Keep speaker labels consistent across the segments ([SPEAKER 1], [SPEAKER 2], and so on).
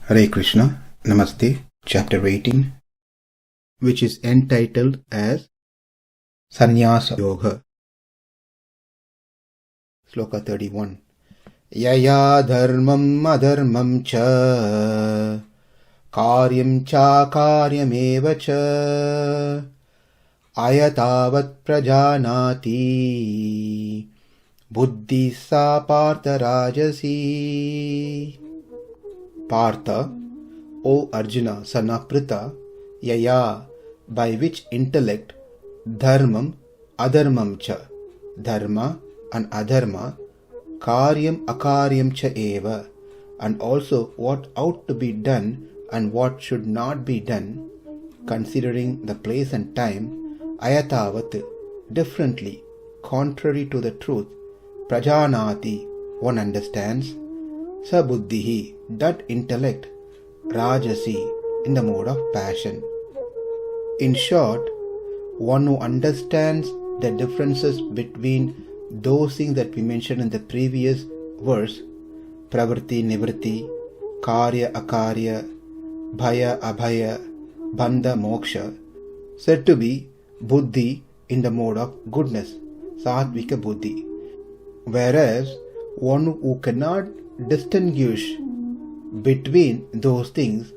[SPEAKER 1] Hare Krishna, Namaste, Chapter 18, which is entitled as Sannyasa Yoga. Sloka 31. Yayā dharmam adharmaṁ ca kāryaṁ cākāryam ca ayathāvat prajānāti buddhiḥ sa pārtha rājasī. Pārtha, O Arjuna, son of Pṛthā, yayā, by which intellect, dharmam, adharmaṁ ca, dharma and adharma, kāryaṁ akāryaṁ ca eva, and also what ought to be done and what should not be done, considering the place and time, ayathāvat, differently, contrary to the truth, prajānāti, one understands, sa buddhiḥ, that intellect, rājasī, in the mode of passion. In short, one who understands the differences between those things that we mentioned in the previous verse, pravritti, nivritti, kārya, akarya, bhaya, abhaya, bandha, moksha, said to be buddhi in the mode of goodness, sattvika buddhi. Whereas one who cannot distinguish between those things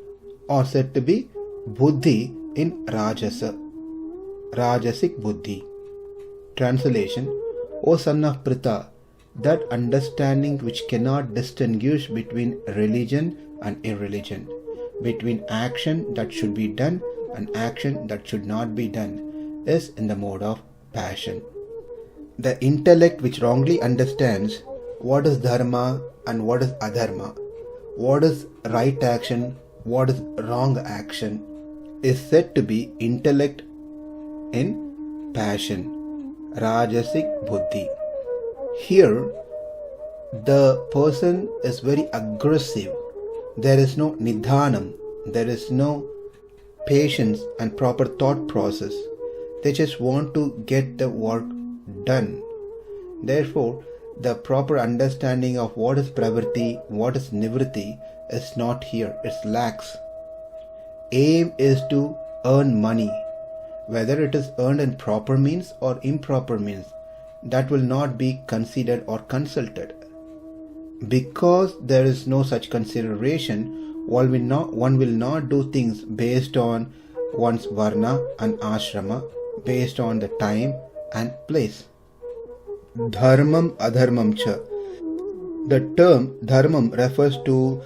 [SPEAKER 1] are said to be buddhi in rājasa, rājasic buddhi. Translation: O son of Pṛthā, that understanding which cannot distinguish between religion and irreligion, between action that should be done and action that should not be done, is in the mode of passion. The intellect which wrongly understands what is dharma and what is adharma, what is right action, what is wrong action, is said to be intellect in passion, rājasic buddhi. Here, the person is very aggressive. There is no nidhanam, there is no patience and proper thought process. They just want to get the work done. Therefore, the proper understanding of what is pravritti, what is nivritti is not here, it lacks. Aim is to earn money. Whether it is earned in proper means or improper means, that will not be considered or consulted. Because there is no such consideration, one will not do things based on one's varna and ashrama, based on the time and place. Dharmam adharmaṁ ca. The term dharmam refers to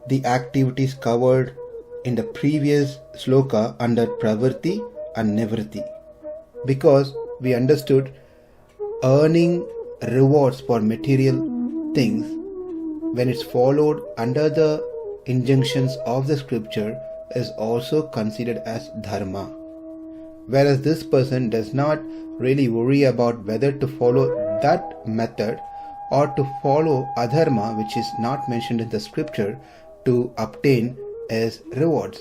[SPEAKER 1] the activities covered in the previous sloka under pravritti and nivritti. Because we understood earning rewards for material things, when it's followed under the injunctions of the scripture, is also considered as dharma. Whereas this person does not really worry about whether to follow that method or to follow adharma, which is not mentioned in the scripture, to obtain as rewards,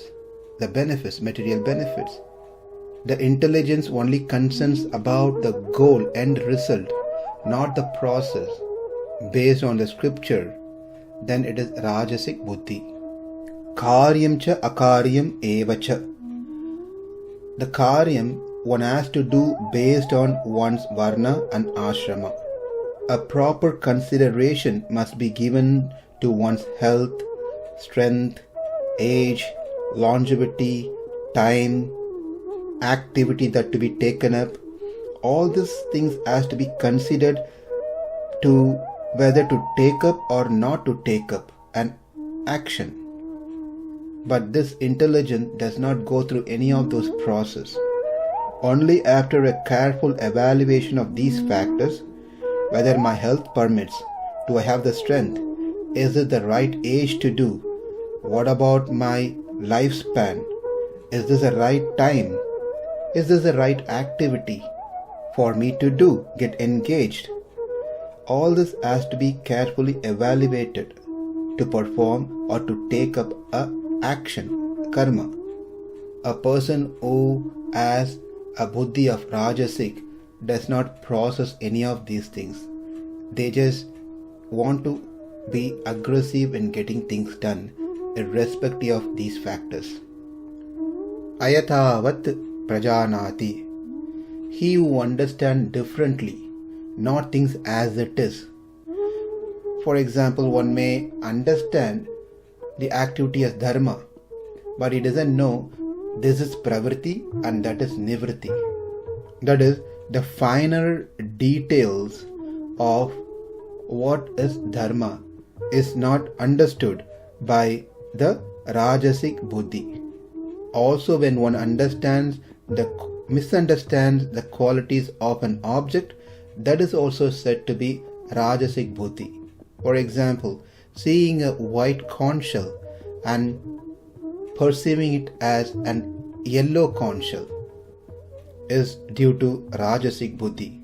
[SPEAKER 1] the benefits, material benefits. The intelligence only concerns about the goal, end result, not the process. Based on the scripture, then it is rājasic buddhi. Kāryaṁ ca akāryaṁ eva ca. The kāryaṁ one has to do based on one's varna and ashrama. A proper consideration must be given to one's health, strength, age, longevity, time, activity that to be taken up. All these things has to be considered to whether to take up or not to take up an action. But this intelligence does not go through any of those processes. Only after a careful evaluation of these factors, whether my health permits, do I have the strength, is it the right age to do, what about my lifespan, is this the right time, is this the right activity for me to do, get engaged. All this has to be carefully evaluated to perform or to take up a action, karma. A person who has a buddhi of rājasic does not process any of these things. They just want to be aggressive in getting things done irrespective of these factors. Ayathāvat prajānāti. He who understands differently, not things as it is. For example, one may understand the activity as dharma, but he doesn't know this is pravritti and that is nivritti. That is, the finer details of what is dharma is not understood by the rājasī buddhi. Also, when one misunderstands the qualities of an object, that is also said to be rājasī buddhi. For example, seeing a white conch shell and perceiving it as an yellow conch shell is due to rājasī buddhi.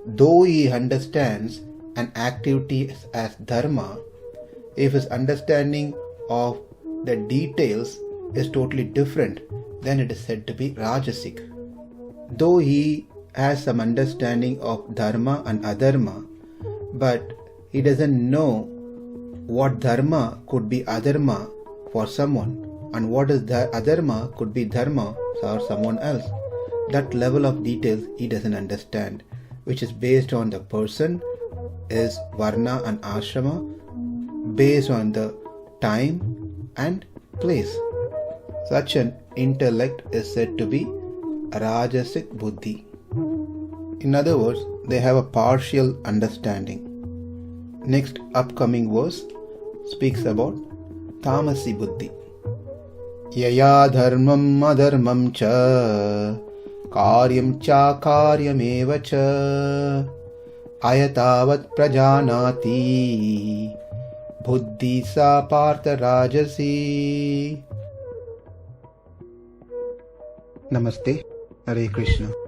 [SPEAKER 1] Though he understands an activity as dharma, if his understanding of the details is totally different, then it is said to be rājasik. Though he has some understanding of dharma and adharma, but he doesn't know what dharma could be adharma for someone and what is adharma could be dharma for someone else. That level of details he doesn't understand, which is based on the person, is varna and ashrama, based on the time and place. Such an intellect is said to be rājasik buddhi. In other words, they have a partial understanding. Next upcoming verse speaks about tāmasī buddhi. Yayā dharmam adharmaṁ ca kāryaṁ cākāryam eva ca ayathāvat prajānāti buddhi sā pārtha rājasī. Namaste. Hare Krishna.